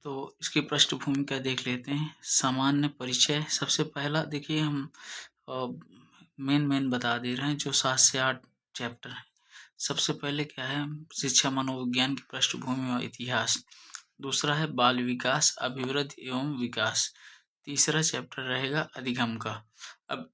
तो इसकी पृष्ठभूमि का देख लेते हैं। सामान्य परिचय सबसे पहला देखिए हम मेन बता दे रहे हैं जो 7 से 8 चैप्टर हैं। सबसे पहले क्या है, शिक्षा मनोविज्ञान की पृष्ठभूमि और इतिहास। दूसरा है बाल विकास, अभिवृद्धि एवं विकास। तीसरा चैप्टर रहेगा अधिगम का। अब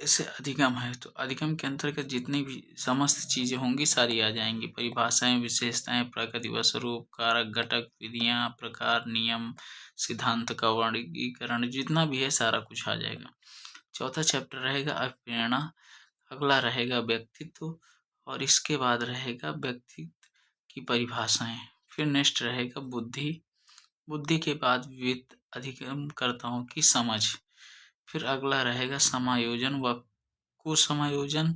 जैसे अधिगम है तो अधिगम के अंतर्गत जितनी भी समस्त चीजें होंगी सारी आ जाएंगी। परिभाषाएं, विशेषताएं, प्रकृति व स्वरूप, कारक, घटक, विधियां, प्रकार, नियम, सिद्धांत का वर्गीकरण, जितना भी है सारा कुछ आ जाएगा। चौथा चैप्टर रहेगा अभिप्रेरणा। अगला रहेगा व्यक्तित्व और इसके बाद रहेगा व्यक्तित्व की परिभाषाएं। फिर नेक्स्ट रहेगा बुद्धि। बुद्धि के बाद विविध अधिगमकर्ताओं की समझ। फिर अगला रहेगा समायोजन व कुसमायोजन।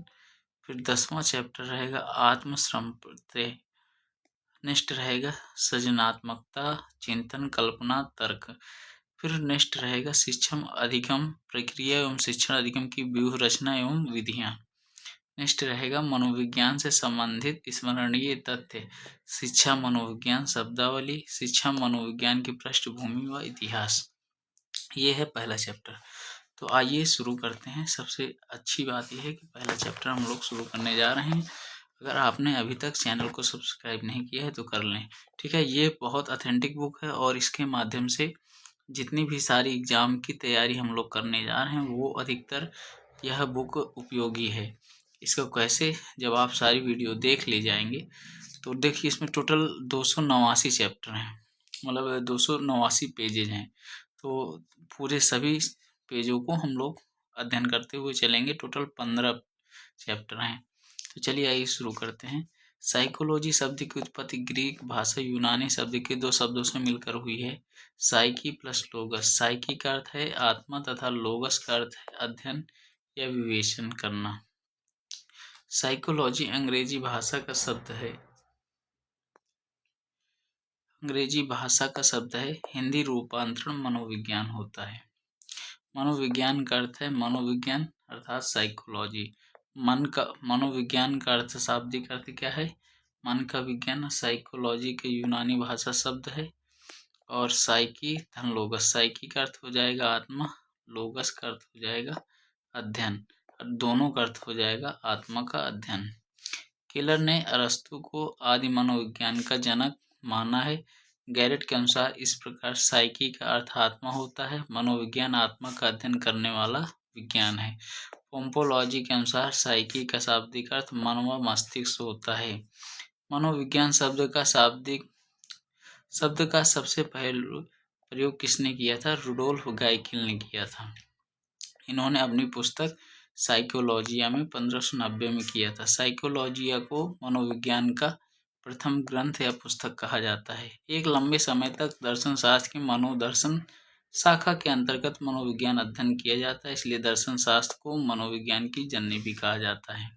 फिर 10वां चैप्टर रहेगा आत्म संप्रत्यय। नेक्स्ट रहेगा सृजनात्मकता, चिंतन, कल्पना, तर्क। फिर नेक्स्ट रहेगा शिक्षण अधिगम प्रक्रिया एवं शिक्षण अधिगम की व्यूह रचना एवं विधियां। नेक्स्ट रहेगा मनोविज्ञान से संबंधित स्मरणीय तथ्य, शिक्षा मनोविज्ञान शब्दावली, शिक्षा मनोविज्ञान की पृष्ठभूमि व इतिहास। ये है पहला चैप्टर। तो आइए शुरू करते हैं। सबसे अच्छी बात यह है कि पहला चैप्टर हम लोग शुरू करने जा रहे हैं। अगर आपने अभी तक चैनल को सब्सक्राइब नहीं किया है तो कर लें, ठीक है। ये बहुत ऑथेंटिक बुक है और इसके माध्यम से जितनी भी सारी एग्जाम की तैयारी हम लोग करने जा रहे हैं वो अधिकतर यह बुक उपयोगी है। इसको कैसे, जब आप सारी वीडियो देख ले जाएंगे तो देखिए इसमें टोटल 289 चैप्टर हैं, मतलब 289 पेजेज हैं। तो पूरे सभी पेजों को हम लोग अध्ययन करते हुए चलेंगे। टोटल 15 चैप्टर हैं। तो चलिए आइए शुरू करते हैं। साइकोलॉजी शब्द की उत्पत्ति ग्रीक भाषा यूनानी शब्द के 2 शब्दों से मिलकर हुई है, साइकी प्लस लोगस। साइकी का अर्थ है आत्मा तथा लोगस का अर्थ है अध्ययन या विवेचन करना। साइकोलॉजी अंग्रेजी भाषा का शब्द है, हिंदी रूपांतरण मनोविज्ञान होता है। मनोविज्ञान का अर्थ है मनोविज्ञान अर्थात साइकोलॉजी। मनोविज्ञान का अर्थ, शाब्दिक अर्थ क्या है, मन का विज्ञान। साइकोलॉजी के यूनानी भाषा शब्द है। और साइकी धन लोगस, साइकी का अर्थ हो जाएगा आत्मा, लोगस का अर्थ हो जाएगा अध्ययन, और दोनों का अर्थ हो जाएगा आत्मा का अध्ययन। केलर ने अरस्तु को आदि मनोविज्ञान का जनक माना है। गैरेट के अनुसार इस प्रकार साइकी का अर्थ आत्मा होता है। मनोविज्ञान आत्मा का अध्ययन करने वाला विज्ञान है। पोम्पोलॉजी के अनुसार साइकी का शाब्दिक अर्थ मन व मस्तिष्क होता है। मनोविज्ञान शब्द का सबसे पहले प्रयोग किसने किया था, रुडोल्फ गाइकिल ने किया था। इन्होंने अपनी पुस्तक साइकोलॉजिया में 1590 में किया था। साइकोलॉजिया को मनोविज्ञान का प्रथम ग्रंथ या पुस्तक कहा जाता है। एक लंबे समय तक दर्शन शास्त्र की मनोदर्शन शाखा के अंतर्गत मनोविज्ञान अध्ययन किया जाता है, इसलिए दर्शन शास्त्र को मनोविज्ञान की जननी भी कहा जाता है।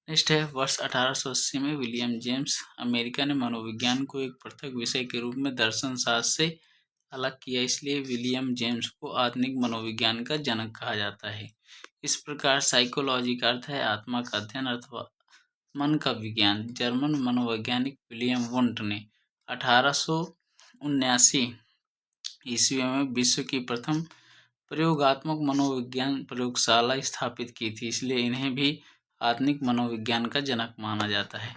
नेक्स्ट है वर्ष 1880 में विलियम जेम्स अमेरिका ने मनोविज्ञान को एक पृथक विषय के रूप में दर्शन शास्त्र से अलग किया, इसलिए विलियम जेम्स को आधुनिक मनोविज्ञान का जनक कहा जाता है। इस प्रकार साइकोलॉजी का अर्थ है आत्मा का अध्ययन अथवा मन का विज्ञान। जर्मन मनोवैज्ञानिक विलियम वुंट ने 1879 ईस्वी में विश्व की प्रथम प्रयोगात्मक मनोविज्ञान प्रयोगशाला स्थापित की थी, इसलिए इन्हें भी आधुनिक मनोविज्ञान का जनक माना जाता है।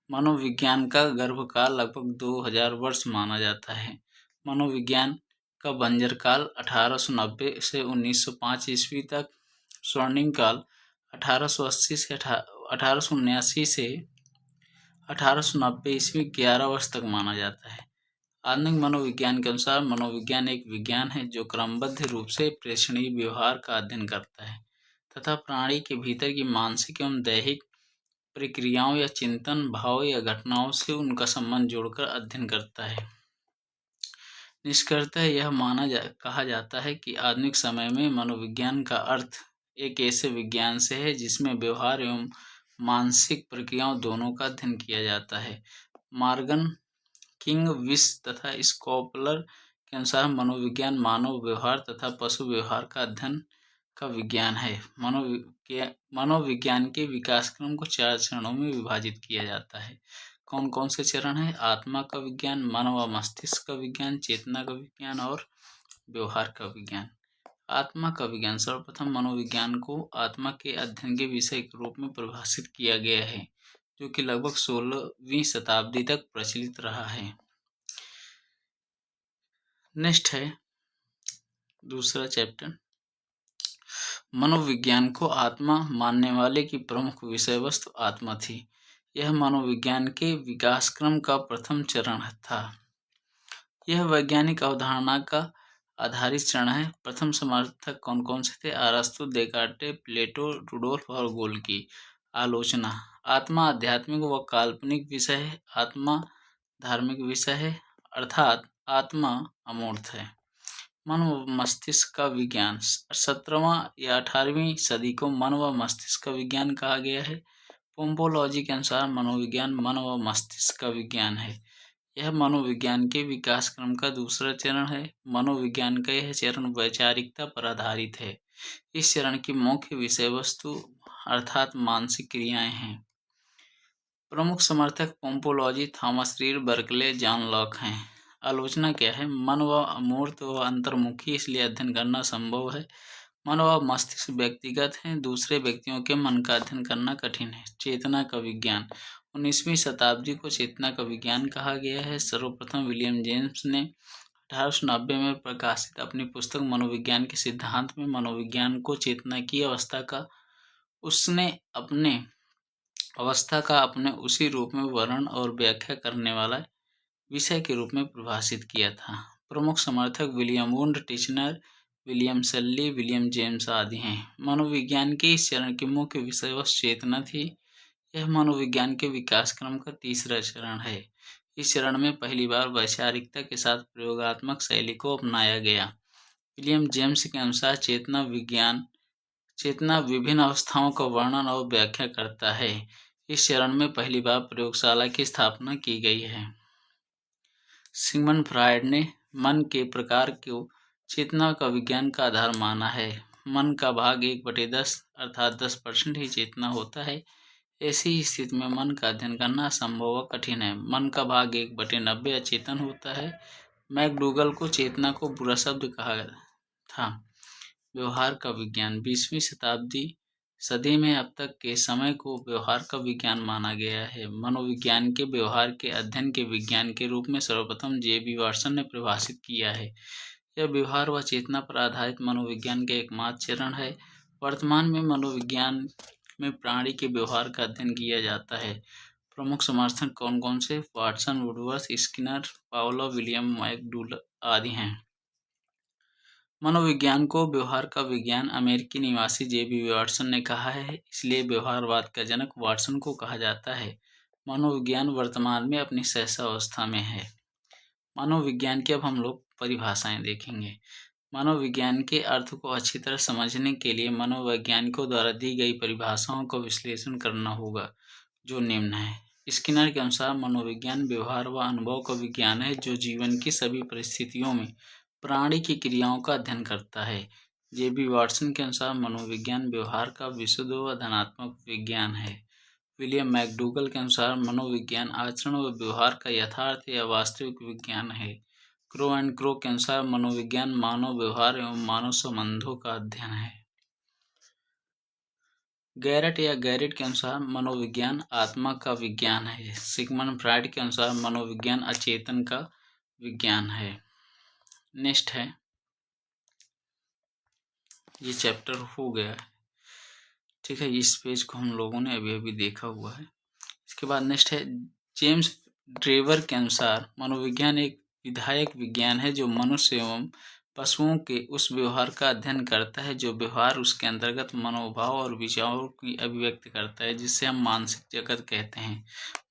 मनोविज्ञान का गर्भकाल लगभग 2000 वर्ष माना जाता है। मनोविज्ञान का बंजर काल 1890 से 1905 ईस्वी तक, स्वर्णिम काल 1879 से 1890 ईस्वी 11 वर्ष तक माना जाता है। आधुनिक मनोविज्ञान के अनुसार मनोविज्ञान एक विज्ञान है जो क्रमबद्ध रूप से प्रेषणीय व्यवहार का अध्ययन करता है तथा प्राणी के भीतर की मानसिक एवं दैहिक प्रक्रियाओं या चिंतन, भाव या घटनाओं से उनका संबंध जोड़कर अध्ययन करता है। निष्कर्षतः यह कहा जाता है कि आधुनिक समय में मनोविज्ञान का अर्थ एक ऐसे विज्ञान से है जिसमें व्यवहार एवं मानसिक प्रक्रियाओं दोनों का अध्ययन किया जाता है। मॉर्गन, किंग, विश तथा स्कोपलर के अनुसार मनोविज्ञान मानव व्यवहार तथा पशु व्यवहार का अध्ययन का विज्ञान है। मनोविज्ञान के विकास क्रम को 4 चरणों में विभाजित किया जाता है। कौन कौन से चरण है? आत्मा का विज्ञान, मन व मस्तिष्क का विज्ञान, चेतना का विज्ञान और व्यवहार का विज्ञान। आत्मा का विज्ञान। सर्वप्रथम मनोविज्ञान को आत्मा के अध्ययन के विषय के रूप में परिभाषित किया गया है, जो कि लगभग 16वीं शताब्दी तक प्रचलित रहा है। नेक्स्ट है दूसरा चैप्टर। मनोविज्ञान को आत्मा मानने वाले की प्रमुख विषय वस्तु आत्मा थी। यह मनोविज्ञान के विकास क्रम का प्रथम चरण था। यह वैज्ञानिक अवधारणा का आधारित चरण है। प्रथम समर्थक कौन कौन से थे? अरस्तु, देकार्टे, प्लेटो, रुडोल्फ और गोल की आलोचना। आत्मा आध्यात्मिक व काल्पनिक विषय है, आत्मा धार्मिक विषय है, अर्थात आत्मा अमूर्त है। मन व मस्तिष्क का विज्ञान। 17वां या 18वीं सदी को मन व मस्तिष्क का विज्ञान कहा गया है। पोम्पोलॉजी के अनुसार मनोविज्ञान मन व मस्तिष्क का विज्ञान है। यह मनोविज्ञान के विकास क्रम का दूसरा चरण है। मनोविज्ञान का यह चरण वैचारिकता पर आधारित है। इस चरण की मुख्य विषय वस्तु अर्थात मानसिक क्रियाएं हैं। प्रमुख समर्थक पोम्पोलॉजी, Thomas Reid, Berkeley, John Locke हैं। आलोचना क्या है? मन व अमूर्त व अंतर्मुखी, इसलिए अध्ययन करना संभव है। मन व मस्तिष्क व्यक्तिगत हैं, दूसरे व्यक्तियों के मन का अध्ययन करना कठिन है। चेतना का विज्ञान। 19वीं शताब्दी को चेतना का विज्ञान कहा गया है। सर्वप्रथम विलियम जेम्स ने 1890 में प्रकाशित अपनी पुस्तक मनोविज्ञान के सिद्धांत में मनोविज्ञान को चेतना की अवस्था का अपने उसी रूप में वर्णन और व्याख्या करने वाला विषय के रूप में परिभाषित किया था। प्रमुख समर्थक विलियम वुंड, टिचनर, विलियम शल्ली, विलियम जेम्स आदि हैं। मनोविज्ञान के इस चरण की मुख्य विषय वस्तु चेतना थी। यह मनोविज्ञान के विकास क्रम का तीसरा चरण है। इस चरण में पहली बार वैचारिकता के साथ प्रयोगात्मक शैली को अपनाया गया। विलियम जेम्स के अनुसार चेतना विभिन्न अवस्थाओं का वर्णन और व्याख्या करता है। इस चरण में पहली बार प्रयोगशाला की स्थापना की गई है। सिगमंड फ्रायड ने मन के प्रकार को चेतना का विज्ञान का आधार माना है। मन का भाग 1/10 अर्थात 10% ही चेतना होता है। ऐसी स्थिति में मन का अध्ययन करना असंभव व कठिन है। मन का भाग 1/90 अचेतन होता है। मैकडूगल को चेतना को बुरा शब्द कहा था। व्यवहार का विज्ञान। 20वीं सदी में अब तक के समय को व्यवहार का विज्ञान माना गया है। मनोविज्ञान के व्यवहार के अध्ययन के विज्ञान के रूप में सर्वप्रथम जे.बी. वाटसन ने परिभाषित किया है। यह व्यवहार व चेतना पर आधारित मनोविज्ञान का एकमात्र चरण है। वर्तमान में मनोविज्ञान में प्राणी के व्यवहार का अध्ययन किया जाता है। प्रमुख समर्थक कौन कौन से? Watson, Woodworth, Skinner, Pavlov, William McDougall आदि हैं। मनोविज्ञान को व्यवहार का विज्ञान अमेरिकी निवासी जे.बी. वाटसन ने कहा है, इसलिए व्यवहारवाद का जनक वाटसन को कहा जाता है। मनोविज्ञान वर्तमान में अपनी सहसावस्था में है। मनोविज्ञान की अब हम लोग परिभाषाएं देखेंगे। मनोविज्ञान के अर्थ को अच्छी तरह समझने के लिए मनोवैज्ञानिकों द्वारा दी गई परिभाषाओं का विश्लेषण करना होगा, जो निम्न है। स्किनर के अनुसार मनोविज्ञान व्यवहार व अनुभव का विज्ञान है, जो जीवन की सभी परिस्थितियों में प्राणी की क्रियाओं का अध्ययन करता है। जे.बी. वाटसन के अनुसार मनोविज्ञान व्यवहार का विशुद्ध व धनात्मक विज्ञान है। विलियम मैकडूगल के अनुसार मनोविज्ञान आचरण व व्यवहार का यथार्थ या वास्तविक विज्ञान है। क्रो एंड क्रो के अनुसार मनोविज्ञान मानव व्यवहार एवं मानव संबंधों का अध्ययन है। गैरेट के अनुसार मनोविज्ञान आत्मा का विज्ञान है। सिगमंड फ्रायड के अनुसार मनोविज्ञान अचेतन का विज्ञान है। नेक्स्ट है, ये चैप्टर हो गया है, ठीक है। इस पेज को हम लोगों ने अभी अभी देखा हुआ है। इसके बाद नेक्स्ट है, जेम्स ड्रेवर के अनुसार मनोविज्ञान एक विधायक विज्ञान है, जो मनुष्य एवं पशुओं के उस व्यवहार का अध्ययन करता है जो व्यवहार उसके अंतर्गत मनोभाव और विचारों की अभिव्यक्ति करता है, जिसे हम मानसिक जगत कहते हैं।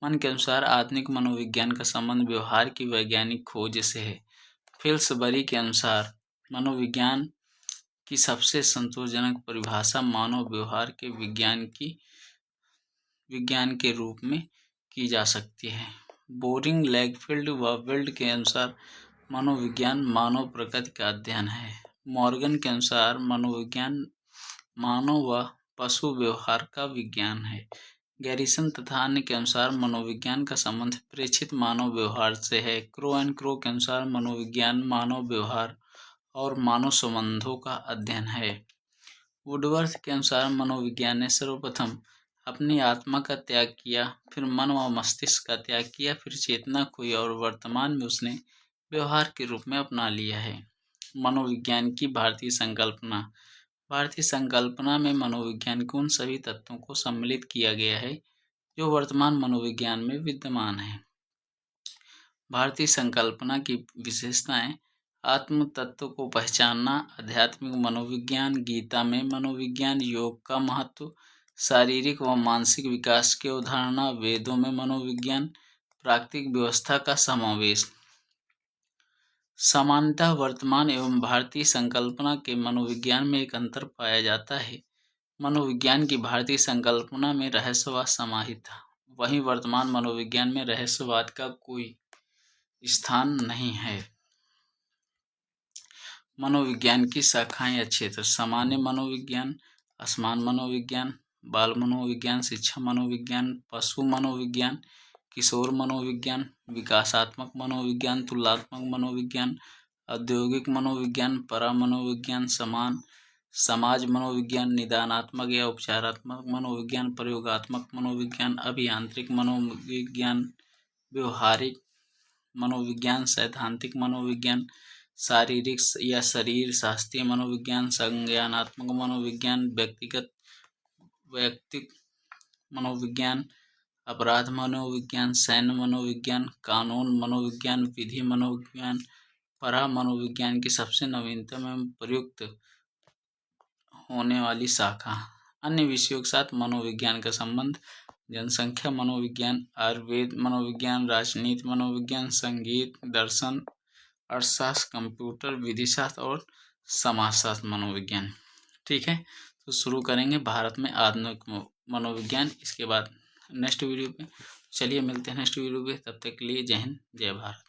मन के अनुसार आधुनिक मनोविज्ञान का संबंध व्यवहार की वैज्ञानिक खोज से है। फिल्सबरी के अनुसार मनोविज्ञान की सबसे संतोषजनक परिभाषा मानव व्यवहार के विज्ञान के रूप में की जा सकती है। बोरिंग, लेगफील्ड व विल्ड के अनुसार मनोविज्ञान मानव प्रकृति का अध्ययन है। मॉर्गन के अनुसार मनोविज्ञान मानव व पशु व्यवहार का विज्ञान है। गैरिसन तथा अन्य के अनुसार मनोविज्ञान का संबंध प्रेक्षित मानव व्यवहार से है। क्रो एंड क्रो के अनुसार मनोविज्ञान मानव व्यवहार और मानव संबंधों का अध्ययन है। वुडवर्थ के अनुसार मनोविज्ञान ने सर्वप्रथम अपनी आत्मा का त्याग किया, फिर मन व मस्तिष्क का त्याग किया, फिर चेतना खोई और वर्तमान में उसने व्यवहार के रूप में अपना लिया है। मनोविज्ञान की भारतीय संकल्पना। भारतीय संकल्पना में मनोविज्ञान के उन सभी तत्वों को सम्मिलित किया गया है जो वर्तमान मनोविज्ञान में विद्यमान है। भारतीय संकल्पना की विशेषताएं: आत्म तत्व को पहचानना, आध्यात्मिक मनोविज्ञान, गीता में मनोविज्ञान, योग का महत्व, शारीरिक व मानसिक विकास की अवधारणा, वेदों में मनोविज्ञान, प्राकृतिक व्यवस्था का समावेश। सामान्यतः वर्तमान एवं भारतीय संकल्पना के मनोविज्ञान में एक अंतर पाया जाता है। मनोविज्ञान की भारतीय संकल्पना में रहस्यवाद समाहित था, वहीं वर्तमान मनोविज्ञान में रहस्यवाद का कोई स्थान नहीं है। मनोविज्ञान की शाखाएं या क्षेत्र: सामान्य मनोविज्ञान, असमान मनोविज्ञान, बाल मनोविज्ञान, शिक्षा मनोविज्ञान, पशु मनोविज्ञान, किशोर मनोविज्ञान, विकासात्मक मनोविज्ञान, तुलनात्मक मनोविज्ञान, औद्योगिक मनोविज्ञान, परा मनोविज्ञान, समाज मनोविज्ञान, निदानात्मक या उपचारात्मक मनोविज्ञान, प्रयोगात्मक मनोविज्ञान, अभियांत्रिक मनोविज्ञान, व्यवहारिक मनोविज्ञान, सैद्धांतिक मनोविज्ञान, शारीरिक या शरीर शास्त्रीय मनोविज्ञान, संज्ञानात्मक मनोविज्ञान, वैयक्तिक मनोविज्ञान, अपराध मनोविज्ञान, सैन्य मनोविज्ञान, कानून मनोविज्ञान, विधि मनोविज्ञान, परा मनोविज्ञान की सबसे नवीनतम एवं प्रयुक्त होने वाली शाखा। अन्य विषयों के साथ मनोविज्ञान का संबंध: जनसंख्या मनोविज्ञान, आयुर्वेद मनोविज्ञान, राजनीति मनोविज्ञान, संगीत, दर्शन, अर्थशास्त्र, कंप्यूटर, विधिशास्त्र और समाजशास्त्र मनोविज्ञान। ठीक है, तो शुरू करेंगे भारत में आधुनिक मनोविज्ञान, इसके बाद नेक्स्ट वीडियो पे। चलिए मिलते हैं नेक्स्ट वीडियो पे, तब तक के लिए जय हिंद जय भारत।